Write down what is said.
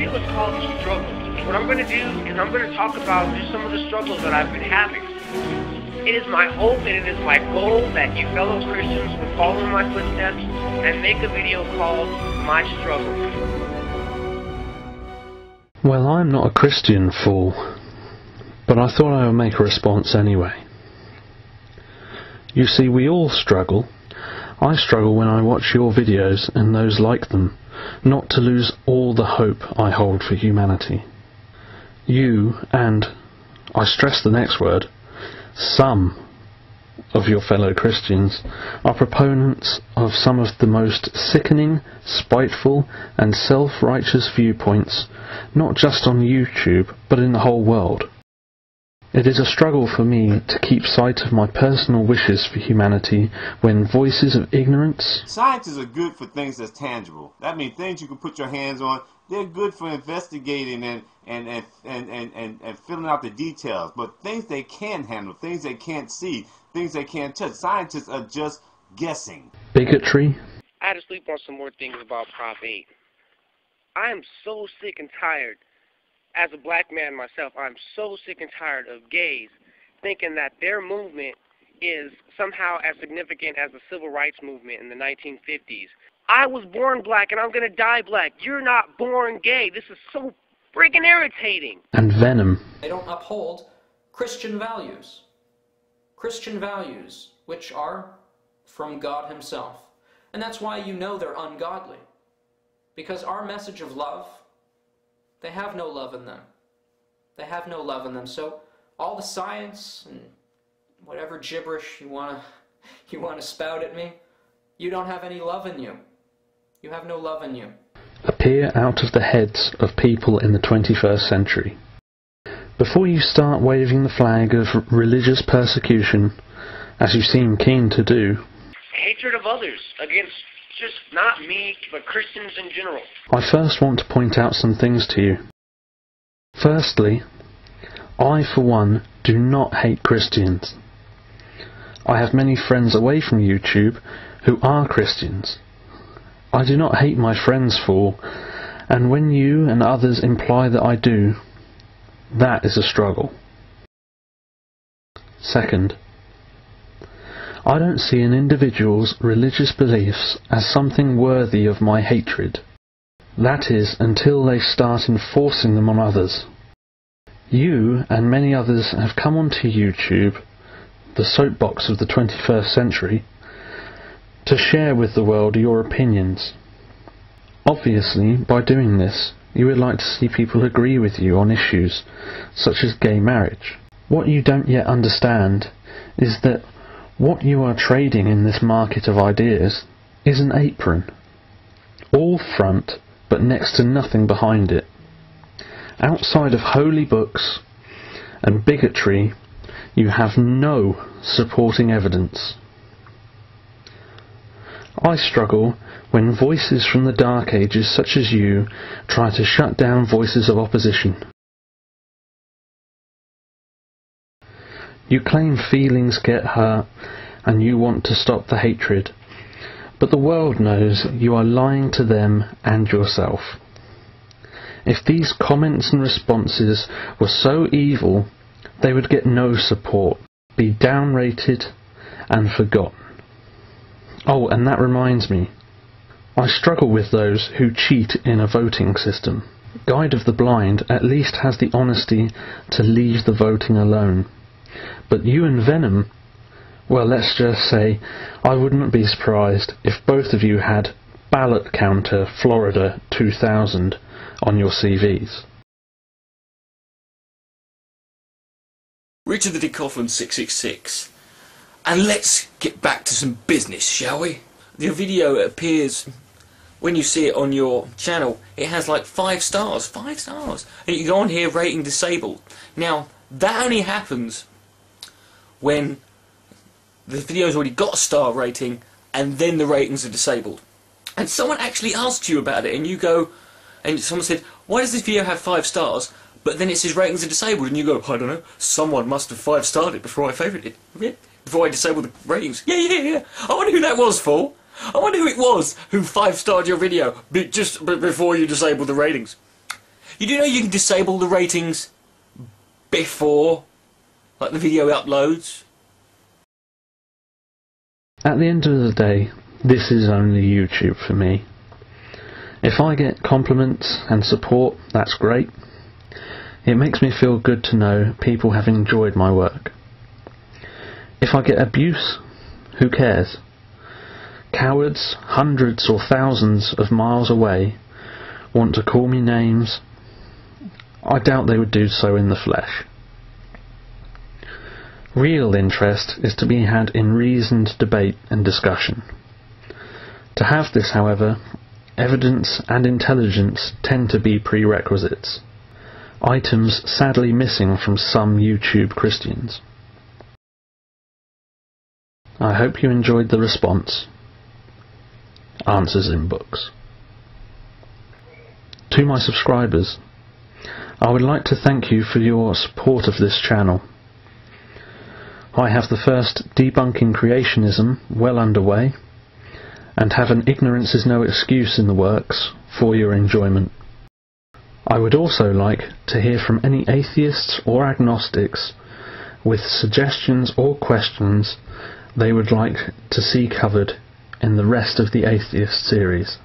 video is called Struggle. What I'm going to do is I'm going to talk about just some of the struggles that I've been having. It is my hope and it is my goal that you fellow Christians will follow in my footsteps and make a video called My Struggle. Well, I'm not a Christian, fool, but I thought I would make a response anyway. You see, we all struggle. I struggle when I watch your videos and those like them, not to lose all the hope I hold for humanity. You and, I stress the next word, some of your fellow Christians are proponents of some of the most sickening, spiteful and self-righteous viewpoints, not just on YouTube, but in the whole world. It is a struggle for me to keep sight of my personal wishes for humanity when voices of ignorance... Scientists are good for things that's tangible. That means things you can put your hands on. They're good for investigating and filling out the details. But things they can't handle, things they can't see, things they can't touch, scientists are just guessing. Bigotry. I had to sleep on some more things about Prop 8. I am so sick and tired. As a black man myself, I'm so sick and tired of gays thinking that their movement is somehow as significant as the civil rights movement in the 1950s. I was born black and I'm going to die black. You're not born gay. This is so freaking irritating. And venom. They don't uphold Christian values. Christian values, which are from God Himself. And that's why you know they're ungodly. Because our message of love, they have no love in them. They have no love in them. So all the science and whatever gibberish you want to spout at me, you don't have any love in you. You have no love in you. Appear out of the heads of people in the 21st century. Before you start waving the flag of religious persecution, as you seem keen to do, hatred of others against just not me, but Christians in general. I first want to point out some things to you. Firstly, I for one do not hate Christians. I have many friends away from YouTube who are Christians. I do not hate my friends, fool, and when you and others imply that I do, that is a struggle. Second, I don't see an individual's religious beliefs as something worthy of my hatred. That is, until they start enforcing them on others. You and many others have come onto YouTube, the soapbox of the 21st century, to share with the world your opinions. Obviously, by doing this, you would like to see people agree with you on issues such as gay marriage. What you don't yet understand is that what you are trading in this market of ideas is an apron. All front, but next to nothing behind it. Outside of holy books and bigotry, you have no supporting evidence. I struggle when voices from the Dark Ages such as you try to shut down voices of opposition. You claim feelings get hurt and you want to stop the hatred, but the world knows you are lying to them and yourself. If these comments and responses were so evil, they would get no support, be downrated and forgotten. Oh, and that reminds me, I struggle with those who cheat in a voting system. Guide of the Blind at least has the honesty to leave the voting alone. But you and Venom, well, let's just say, I wouldn't be surprised if both of you had Ballot Counter Florida 2000 on your CVs. Richard the Decoffin 666. And let's get back to some business, shall we? The video appears, when you see it on your channel, it has like 5 stars. 5 stars. And you go on here, rating disabled. Now, that only happens when the video's already got a star rating and then the ratings are disabled. And someone actually asked you about it and you go, and someone said, why does this video have 5 stars but then it says ratings are disabled? And you go, I don't know, someone must have 5-starred it before I favoured it. Yeah. Before I disabled the ratings. Yeah. I wonder who that was for. I wonder who it was who 5-starred your video just before you disabled the ratings. You do know you can disable the ratings before, like, the video uploads? At the end of the day, this is only YouTube for me. If I get compliments and support, that's great. It makes me feel good to know people have enjoyed my work. If I get abuse, who cares? Cowards, hundreds or thousands of miles away, want to call me names. I doubt they would do so in the flesh. Real interest is to be had in reasoned debate and discussion. To have this, however, evidence and intelligence tend to be prerequisites, items sadly missing from some YouTube Christians. I hope you enjoyed the response. Answersinbooks. To my subscribers, I would like to thank you for your support of this channel. I have the first Debunking Creationism well underway, and have an Ignorance is no excuse in the works for your enjoyment. I would also like to hear from any atheists or agnostics with suggestions or questions they would like to see covered in the rest of the Atheist series.